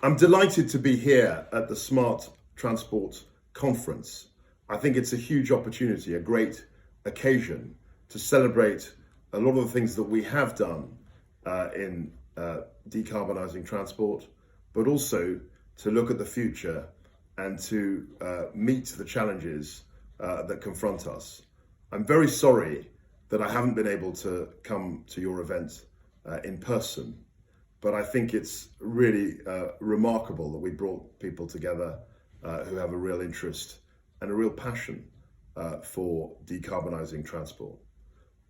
I'm delighted to be here at the Smart Transport Conference. I think it's a huge opportunity, a great occasion to celebrate a lot of the things that we have done in decarbonising transport, but also to look at the future and to meet the challenges that confront us. I'm very sorry that I haven't been able to come to your event in person, but I think it's really remarkable that we brought people together who have a real interest and a real passion for decarbonising transport.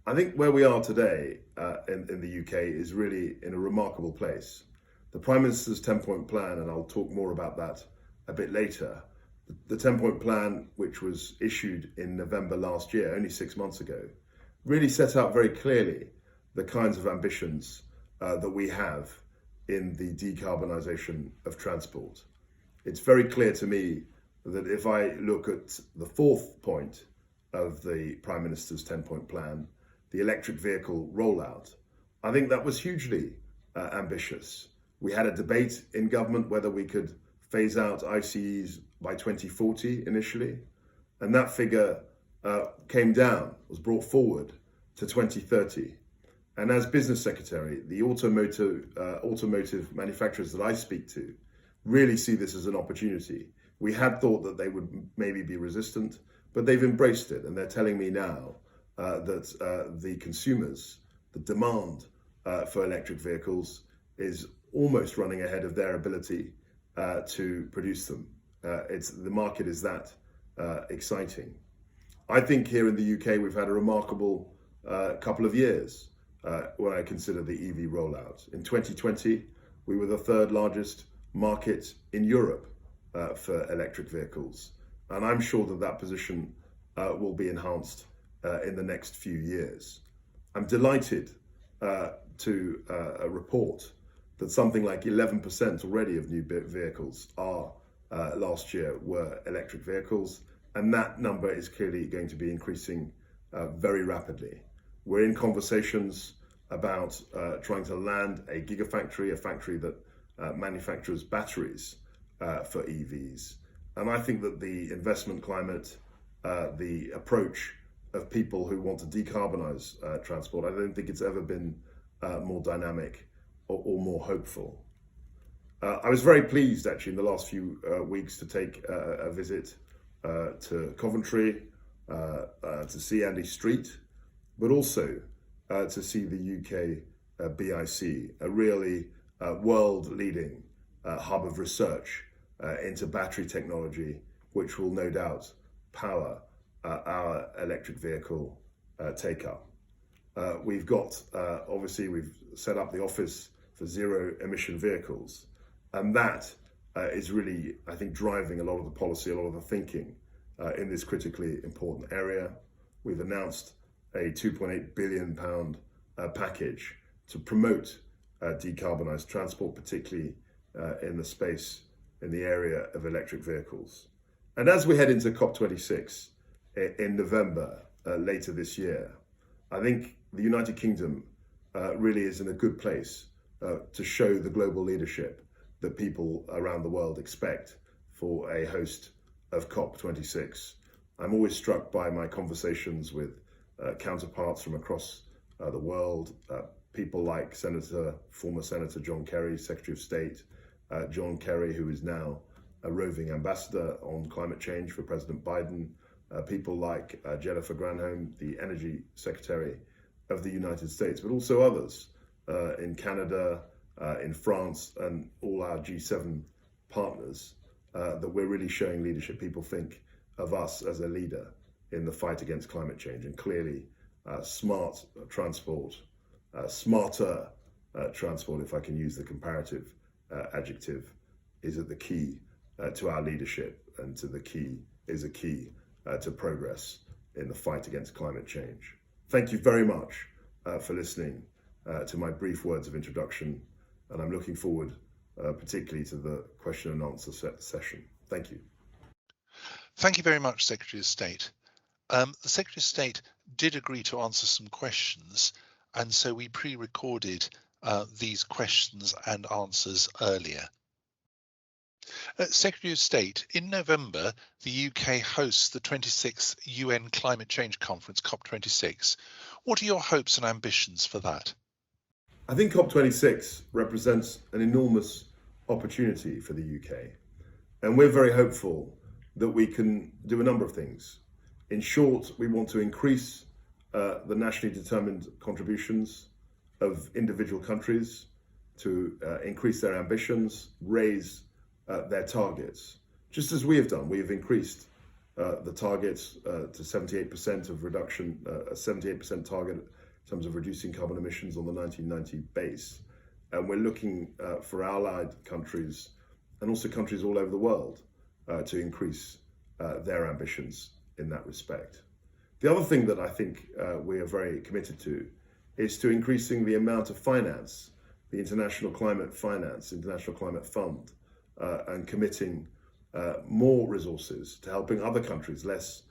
I think where we are today in the UK is really in a remarkable place. The Prime Minister's 10-point plan, and I'll talk more about that a bit later, the 10-point plan, which was issued in November last year, only 6 months ago, really set out very clearly the kinds of ambitions that we have in the decarbonisation of transport. It's very clear to me that if I look at the fourth point of the Prime Minister's 10-point plan, the electric vehicle rollout, I think that was hugely ambitious. We had a debate in government whether we could phase out ICEs by 2040 initially, and that figure came down, was brought forward to 2030. And as business secretary, the automotive manufacturers that I speak to really see this as an opportunity. We had thought that they would maybe be resistant, but they've embraced it. And they're telling me now that the consumers, the demand for electric vehicles is almost running ahead of their ability to produce them. The market is that exciting. I think here in the UK, we've had a remarkable couple of years. When I consider the EV rollout. In 2020, we were the third largest market in Europe for electric vehicles. And I'm sure that that position will be enhanced in the next few years. I'm delighted to report that something like 11% already of new vehicles last year were electric vehicles. And that number is clearly going to be increasing very rapidly. We're in conversations about trying to land a gigafactory, a factory that manufactures batteries for EVs. And I think that the investment climate, the approach of people who want to decarbonize transport, I don't think it's ever been more dynamic or more hopeful. I was very pleased actually in the last few weeks to take a visit to Coventry, to see Andy Street, but also to see the UK BEIS, a really world-leading hub of research into battery technology, which will no doubt power our electric vehicle take-up. We've got, obviously, we've set up the Office for Zero Emission Vehicles, and that is really, I think, driving a lot of the policy, a lot of the thinking in this critically important area. We've announced a £2.8 billion package to promote decarbonised transport, particularly in the area of electric vehicles. And as we head into COP26 in November later this year, I think the United Kingdom really is in a good place to show the global leadership that people around the world expect for a host of COP26. I'm always struck by my conversations with counterparts from across the world, people like former Senator John Kerry, Secretary of State, John Kerry, who is now a roving ambassador on climate change for President Biden, people like Jennifer Granholm, the Energy Secretary of the United States, but also others in Canada, in France, and all our G7 partners, that we're really showing leadership. People think of us as a leader in the fight against climate change, and clearly smart transport, smarter transport, if I can use the comparative adjective, is at the key to our leadership and a key to progress in the fight against climate change. Thank you very much for listening to my brief words of introduction, and I'm looking forward particularly to the question and answer session. Thank you. Thank you very much, Secretary of State. The Secretary of State did agree to answer some questions, and so we pre-recorded these questions and answers earlier. Secretary of State, in November, the UK hosts the 26th UN Climate Change Conference, COP26. What are your hopes and ambitions for that? I think COP26 represents an enormous opportunity for the UK, and we're very hopeful that we can do a number of things. In short, we want to increase the nationally determined contributions of individual countries to increase their ambitions, raise their targets, just as we have done. We have increased the targets to 78% of reduction, a 78% target in terms of reducing carbon emissions on the 1990 base. And we're looking for allied countries and also countries all over the world to increase their ambitions in that respect. The other thing that I think we are very committed to is to increasing the amount of finance, the International Climate Finance, International Climate Fund, and committing more resources to helping other countries, less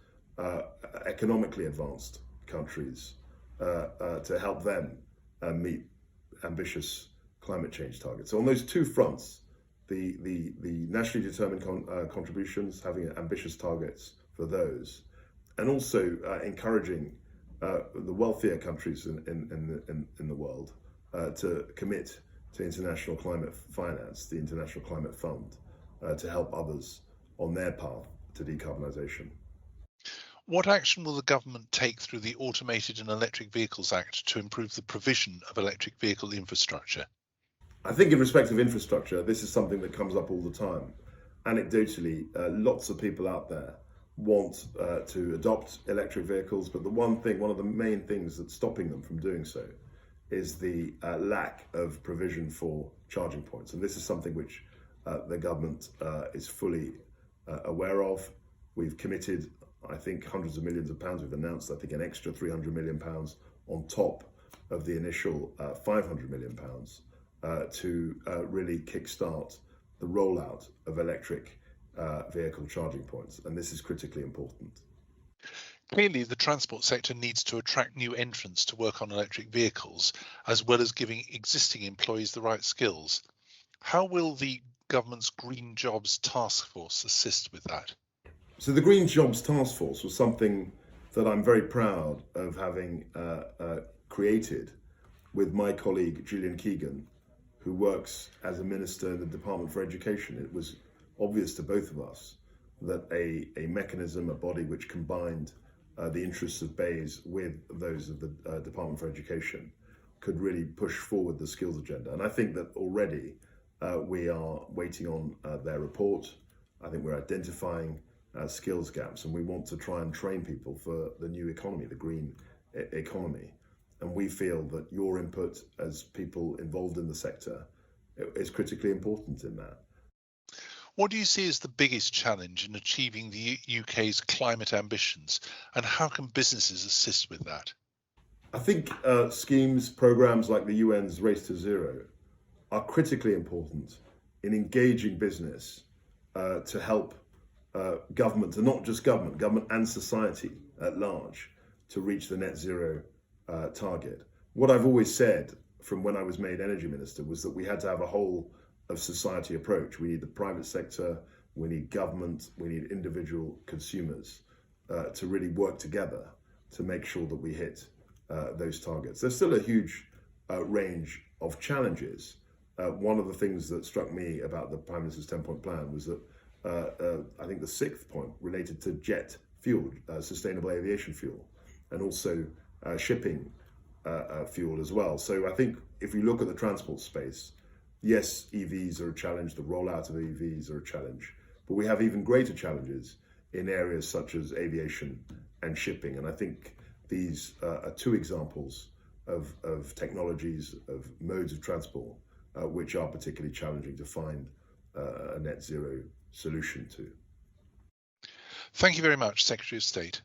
economically advanced countries, to help them meet ambitious climate change targets. So on those two fronts, the nationally determined contributions, having ambitious targets for those, and also encouraging the wealthier countries in the world to commit to international climate finance, the International Climate Fund, to help others on their path to decarbonisation. What action will the government take through the Automated and Electric Vehicles Act to improve the provision of electric vehicle infrastructure? I think in respect of infrastructure, this is something that comes up all the time. Anecdotally, lots of people out there want to adopt electric vehicles, but one of the main things that's stopping them from doing so is the lack of provision for charging points. And this is something which the government is fully aware of. We've committed, I think, hundreds of millions of pounds. We've announced, I think, an extra £300 million on top of the initial £500 million to really kickstart the rollout of electric vehicle charging points. And this is critically important. Clearly, the transport sector needs to attract new entrants to work on electric vehicles, as well as giving existing employees the right skills. How will the government's Green Jobs Task Force assist with that? So the Green Jobs Task Force was something that I'm very proud of having created with my colleague Gillian Keegan, who works as a minister in the Department for Education. It was obvious to both of us that a mechanism, a body which combined the interests of BEIS with those of the Department for Education could really push forward the skills agenda. And I think that already we are waiting on their report. I think we're identifying skills gaps, and we want to try and train people for the new economy, the green economy. And we feel that your input as people involved in the sector is critically important in that. What do you see as the biggest challenge in achieving the UK's climate ambitions, and how can businesses assist with that? I think schemes, programmes like the UN's Race to Zero are critically important in engaging business to help government, and not just government and society at large, to reach the net zero target. What I've always said from when I was made energy minister was that we had to have a whole of society approach. We need the private sector, we need government, we need individual consumers to really work together to make sure that we hit those targets. There's still a huge range of challenges. One of the things that struck me about the Prime Minister's 10-point plan was that I think the 6th point related to jet fuel, sustainable aviation fuel, and also shipping fuel as well. So I think if you look at the transport space, yes, EVs are a challenge, the rollout of EVs are a challenge, but we have even greater challenges in areas such as aviation and shipping. And I think these are two examples of technologies, of modes of transport, which are particularly challenging to find a net zero solution to. Thank you very much, Secretary of State.